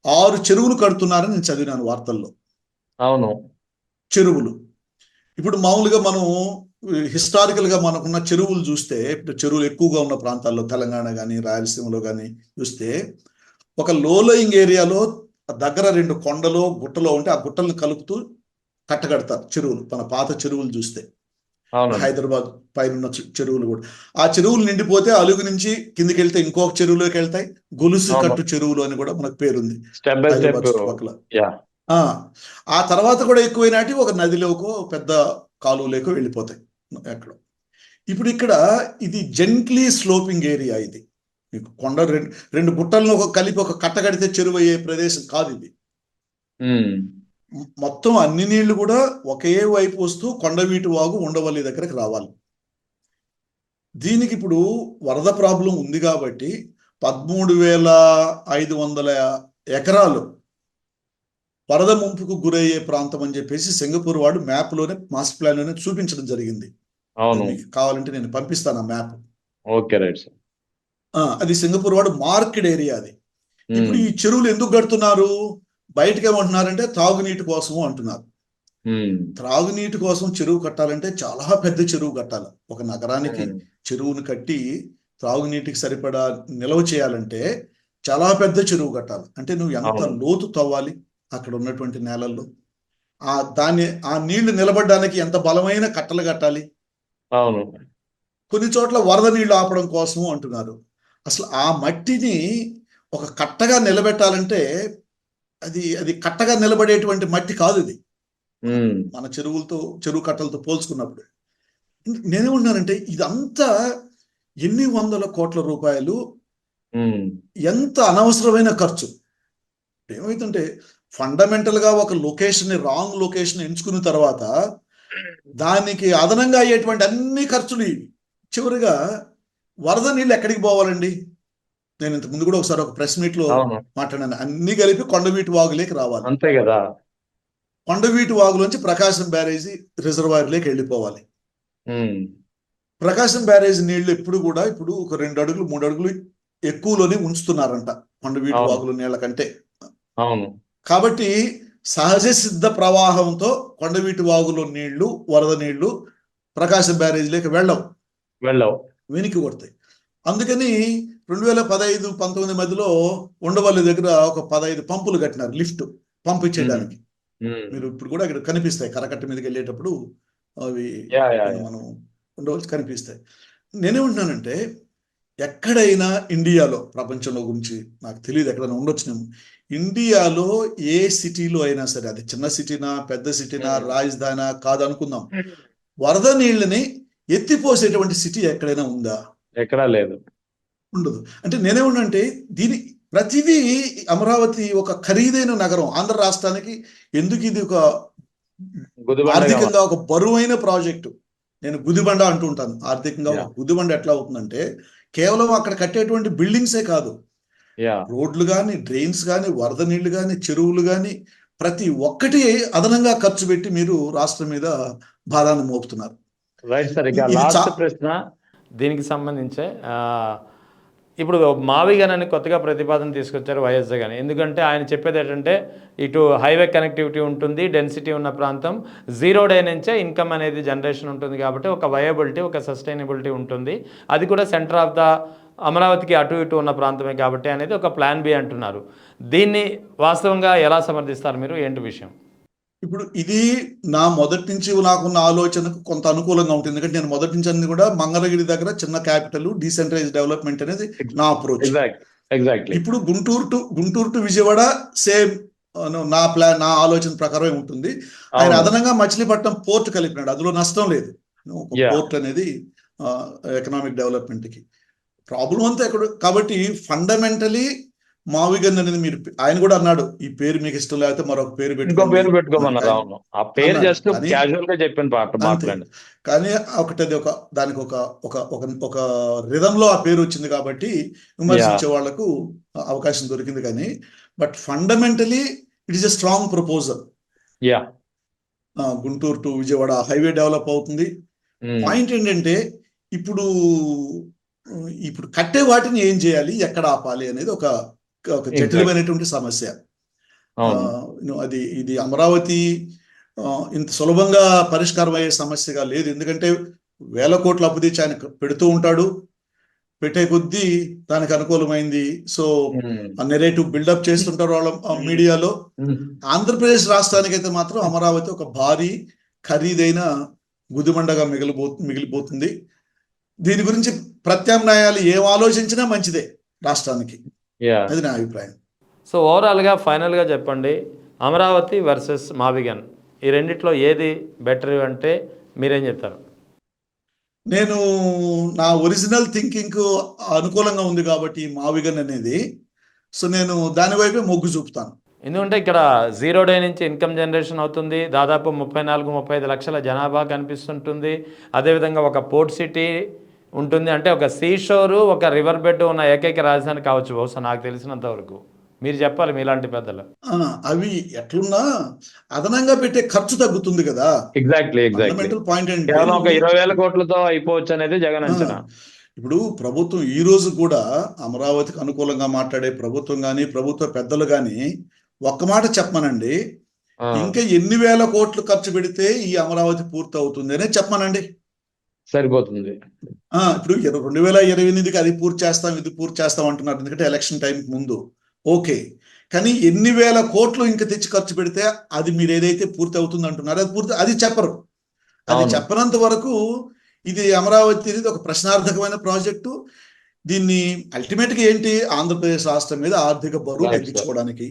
6 చెరువులు కడుతున్నారని నేను చదివినాను వార్తల్లో. అవును. చెరువులు ఇప్పుడు మామూలుగా మనం హిస్టారికల్ గా మనకున్న చెరువులు చూస్తే, ఇప్పుడు చెరువులు ఎక్కువగా ఉన్న ప్రాంతాల్లో తెలంగాణ కానీ రాయలసీమలో కానీ చూస్తే, ఒక లోయింగ్ ఏరియాలో దగ్గర 2 కొండలో గుట్టలో ఉంటే ఆ గుట్టలను కలుపుతూ కట్టగడతారు చెరువులు. మన పాత చెరువులు చూస్తే అవును. హైదరాబాద్ పైన చెరువులు కూడా, ఆ చెరువులు నిండిపోతే అలుగు నుంచి కిందికి వెళ్తే ఇంకొక చెరువులోకి వెళ్తాయి. గొలుసు అవును. కట్టు చెరువులు అని కూడా మనకు పేరుంది స్టెప్ బై స్టెప్. హైదరాబాద్ చుట్టుపక్కల. యా. ఆ తర్వాత కూడా ఎక్కువైనాటి ఒక నదిలోకో పెద్ద కాలువలోకో వెళ్ళిపోతాయి ఎక్కడో. ఇప్పుడు ఇక్కడ ఇది జెంట్లీ స్లోపింగ్ ఏరియా. ఇది మీకు కొండ రెండు గుట్టలను కలిపి ఒక కట్ట కడితే చెరువు అయ్యే ప్రదేశం కాదు ఇది. మొత్తం అన్ని నీళ్లు కూడా ఒకే వైపు వస్తూ కొండవీటి వాగు ఉండవల్లి దగ్గరకు రావాలి. దీనికి ఇప్పుడు వరద ప్రాబ్లం ఉంది కాబట్టి 13,500 ఎకరాలు వరద ముంపుకు గురయ్యే ప్రాంతం అని చెప్పేసి సింగపూర్ వాడు మ్యాప్ లోనే మాస్టర్ ప్లాన్ లోనే చూపించడం జరిగింది. అవును. మీకు కావాలంటే నేను పంపిస్తాను ఆ మ్యాప్. Okay, right sir. అది సింగపూర్ వాడు మార్కెట్ ఏరియా అది. ఇప్పుడు ఈ చెరువులు ఎందుకు కడుతున్నారు? బయటకు ఏమంటున్నారంటే తాగునీటి కోసము అంటున్నారు. త్రాగునీటి కోసం చెరువు కట్టాలంటే చాలా పెద్ద చెరువు కట్టాలి. ఒక నగరానికి చెరువును కట్టి త్రాగునీటికి సరిపడా నిల్వ చేయాలంటే చాలా పెద్ద చెరువు కట్టాలి. అంటే నువ్వు ఎంత లోతు తవ్వాలి అక్కడ ఉన్నటువంటి నేలల్లో, ఆ నీళ్లు నిలబడడానికి ఎంత బలమైన కట్టలు కట్టాలి. అవును. కొన్ని చోట్ల వరద నీళ్లు ఆపడం కోసము అంటున్నారు. అసలు ఆ మట్టిని ఒక కట్టగా నిలబెట్టాలంటే అది కట్టగా నిలబడేటువంటి మట్టి కాదు ఇది. మన చెరువు కట్టలతో పోల్చుకున్నప్పుడు నేనేమన్నానంటే, ఇదంతా ఎన్ని వందల కోట్ల రూపాయలు, ఎంత అనవసరమైన ఖర్చు. ఏమైతుంటే ఫండమెంటల్ గా ఒక లొకేషన్, రాంగ్ లొకేషన్ ఎంచుకున్న తర్వాత దానికి అదనంగా అయ్యేటువంటి అన్ని ఖర్చులు ఇవి. చివరిగా వరద నీళ్ళు ఎక్కడికి పోవాలండి? నేను ఇంతకు ముందు కూడా ఒకసారి ఒక ప్రెస్ మీట్ లో మాట్లాడాను. అన్ని కలిపి కొండవీటి వాగులేకి రావాలి. అంతే కదా. కొండవీటి వాగులోంచి ప్రకాశం బ్యారేజీ రిజర్వాయర్లోకి వెళ్ళిపోవాలి. ప్రకాశం బ్యారేజ్ నీళ్లు ఎప్పుడు కూడా ఇప్పుడు ఒక 2 అడుగులు 3 అడుగులు ఎక్కువలోనే ఉంచుతున్నారంట కొండవీటి వాగుల నీళ్ల కంటే. అవును. కాబట్టి సహజ సిద్ధ ప్రవాహంతో కొండవీటి వాగులో నీళ్లు, వరద నీళ్లు ప్రకాశం బ్యారేజ్లోకి వెళ్ళవు, వెనక్కి కొడతాయి. అందుకని 2015-19 మధ్యలో ఉండవల్లి దగ్గర ఒక 15 పంపులు కట్టినారు, లిఫ్ట్ పంపు ఇచ్చేయడానికి. మీరు ఇప్పుడు కూడా ఇక్కడ కనిపిస్తాయి, కరకట్ట మీదకి వెళ్ళేటప్పుడు అవి మనం ఉండవలసి కనిపిస్తాయి. నేనేమంటున్నానంటే, ఎక్కడైనా ఇండియాలో, ప్రపంచంలో గురించి నాకు తెలియదు, ఎక్కడైనా ఉండొచ్చునేమో, ఇండియాలో ఏ సిటీలో అయినా సరే, అది చిన్న సిటీనా పెద్ద సిటీనా రాజధాని కాదనుకుందాం, వరద నీళ్ళని ఎత్తిపోసేటువంటి సిటీ ఎక్కడైనా ఉందా? ఎక్కడా లేదు, ఉండదు. అంటే నేనేమంటే, ప్రతిదీ అమరావతి ఒక ఖరీదైన నగరం, ఆంధ్ర రాష్ట్రానికి ఎందుకు ఇది ఒక ఆర్థికంగా ఒక బరువైన ప్రాజెక్టు. నేను గుదిబండ అంటూ ఉంటాను. ఆర్థికంగా ఒక గుదిబండ ఎట్లా అవుతుందంటే, కేవలం అక్కడ కట్టేటువంటి బిల్డింగ్సే కాదు, రోడ్లు కానీ, డ్రైన్స్ కానీ, వరద నీళ్లు కానీ, చెరువులు కానీ, ప్రతి ఒక్కటి అదనంగా ఖర్చు పెట్టి మీరు రాష్ట్రం మీద భారాన్ని మోపుతున్నారు. దీనికి సంబంధించే ఇప్పుడు మావిగన్ అని కొత్తగా ప్రతిపాదన తీసుకొచ్చారు వైఎస్ జగన్. ఎందుకంటే ఆయన చెప్పేది ఏంటంటే, ఇటు హైవే కనెక్టివిటీ ఉంటుంది, డెన్సిటీ ఉన్న ప్రాంతం, 0 డే నుంచే ఇన్కమ్ అనేది జనరేషన్ ఉంటుంది కాబట్టి ఒక వయబిలిటీ, ఒక సస్టైనబిలిటీ ఉంటుంది. అది కూడా సెంటర్ ఆఫ్ ద అమరావతికి అటు ఇటు ఉన్న ప్రాంతమే కాబట్టి అనేది ఒక ప్లాన్ బి అంటున్నారు. దీన్ని వాస్తవంగా ఎలా సమర్థిస్తారు మీరు? ఏంటి విషయం? ఇప్పుడు ఇది నా మొదటి నుంచి నాకున్న ఆలోచనకు కొంత అనుకూలంగా ఉంటుంది. ఎందుకంటే నేను మొదటి నుంచి అన్ని కూడా మంగళగిరి దగ్గర చిన్న క్యాపిటల్, డీసెంట్రలైజ్ డెవలప్మెంట్ అనేది నా అప్రోచ్. ఇప్పుడు గుంటూరు టు విజయవాడ సేమ్ నా ఆలోచన ప్రకారమే ఉంటుంది. ఆయన అదనంగా మచిలీపట్నం పోర్ట్ కలిపినాడు, అందులో నష్టం లేదు. పోర్ట్ అనేది ఎకనామిక్ డెవలప్మెంట్ కి ప్రాబ్లం అంతా ఎక్కడ. కాబట్టి ఫండమెంటలీ మావిగన్ అనేది మీరు ఆయన కూడా అన్నాడు, ఈ పేరు మీకు ఇష్టం లేకపోతే మరొక పేరు ఇంకో పెట్టుకోండి పేరు పెట్టుకోమన్నారు. కానీ అవును, ఆ పేరు అన్నాడు. జస్ట్ కానీ క్యాజువల్ గా చెప్పిన పాట అంతే. మాట్లాడండి. కానీ ఒకటది దానికి ఒక రిధంలో ఆ పేరు వచ్చింది కాబట్టి విమర్శించే వాళ్లకు అవకాశం దొరికింది. కానీ but fundamentally it is a strong proposal. Yeah Guntur to Vijayawada highway develop అవుతుంది. పాయింట్ ఏంటంటే ఇప్పుడు ఇప్పుడు కట్టే వాటిని ఏం చేయాలి, ఎక్కడ ఆపాలి అనేది ఒక జటిలమైనటువంటి సమస్య. ఇది అమరావతి ఇంత సులభంగా పరిష్కారం అయ్యే సమస్యగా లేదు. ఎందుకంటే వేల కోట్ల అప్పు తెచ్చి ఆయన పెడుతూ ఉంటాడు, పెట్టే కొద్దీ దానికి అనుకూలమైంది. సో ఆ నెరేటివ్ బిల్డప్ చేస్తుంటారు వాళ్ళ మీడియాలో. ఆంధ్రప్రదేశ్ రాష్ట్రానికి అయితే మాత్రం అమరావతి ఒక భారీ ఖరీదైన గుదిమండగా మిగిలిపోతుంది. దీని గురించి ప్రత్యామ్నాయాలు ఏం ఆలోచించినా మంచిదే రాష్ట్రానికి, అది నా అభిప్రాయం. సో ఓవరాల్గా ఫైనల్గా చెప్పండి, అమరావతి వర్సెస్ మావిగన్ ఈ రెండిట్లో ఏది బెటర్ అంటే మీరేం చెప్తారు? నేను నా ఒరిజినల్ థింకింగ్కు అనుకూలంగా ఉంది కాబట్టి మావిగన్ అనేది, సో నేను దాని వైపే మొగ్గు చూపుతాను. ఎందుకంటే ఇక్కడ 0 డే నుంచి ఇన్కమ్ జనరేషన్ అవుతుంది, దాదాపు 34-35 లక్షల జనాభా కనిపిస్తుంటుంది. అదేవిధంగా ఒక పోర్ట్ సిటీ ఉంటుంది, అంటే ఒక సీషోరు ఒక రివర్ బెడ్ ఉన్న ఏకైక రాజధాని కావచ్చు బహుశా నాకు తెలిసినంత వరకు. మీరు చెప్పాలి మీలాంటి పెద్దలు. అవి ఎట్లున్నా అదనంగా పెట్టే ఖర్చు తగ్గుతుంది కదా. ఎగ్జాక్ట్లీ ఫండమెంటల్ పాయింట్ ఏంటంటే కేవలం ఒక 20,000 కోట్లతో అయిపోవచ్చు అనేది జగన్ అంచనా. ఇప్పుడు ప్రభుత్వం ఈ రోజు కూడా అమరావతికి అనుకూలంగా మాట్లాడే ప్రభుత్వం కానీ ప్రభుత్వ పెద్దలు కానీ ఒక్క మాట చెప్పమనండి, ఇంకా ఎన్ని వేల కోట్లు ఖర్చు పెడితే ఈ అమరావతి పూర్తి అవుతుంది అనే చెప్పమనండి, సరిపోతుంది. ఇప్పుడు 2028కి అది పూర్తి చేస్తాం ఇది పూర్తి చేస్తాం అంటున్నారు, ఎందుకంటే ఎలక్షన్ టైంకి ముందు. ఓకే, కానీ ఎన్ని వేల కోట్లు ఇంకా తెచ్చి ఖర్చు పెడితే అది మీరు ఏదైతే పూర్తి అవుతుంది అంటున్నారో అది చెప్పరు. అది చెప్పనంత వరకు ఇది అమరావతి అనేది ఒక ప్రశ్నార్థకమైన ప్రాజెక్టు. దీన్ని అల్టిమేట్ గా ఏంటి, ఆంధ్రప్రదేశ్ రాష్ట్రం మీద ఆర్థిక బరువు తగ్గించుకోవడానికి.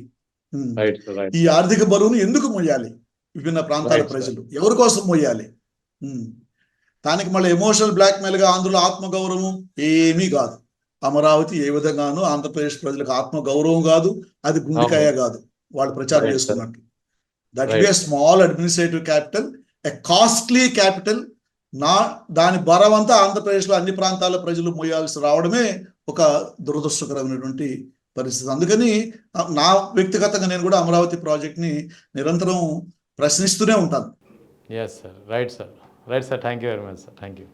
ఈ ఆర్థిక బరువును ఎందుకు మోయాలి విభిన్న ప్రాంతాల ప్రజలు, ఎవరి కోసం మోయాలి? దానికి మళ్ళీ ఎమోషనల్ బ్లాక్మెయిల్ గా ఆంధ్రుల ఆత్మగౌరవం ఏమీ కాదు. అమరావతి ఏ విధంగానూ ఆంధ్రప్రదేశ్ ప్రజలకు ఆత్మగౌరవం కాదు, అది గుండెకాయ కాదు వాళ్ళు ప్రచారం చేసుకున్నట్టు. That be a small administrative capital, a costly capital. దాని భారమంతా ఆంధ్రప్రదేశ్లో అన్ని ప్రాంతాల ప్రజలు మోయాల్సి రావడమే ఒక దురదృష్టకరమైనటువంటి పరిస్థితి. అందుకని నా వ్యక్తిగతంగా నేను కూడా అమరావతి ప్రాజెక్ట్ని నిరంతరం ప్రశ్నిస్తూనే ఉంటాను. Yes sir, right sir, right sir, thank you very much sir, thank you.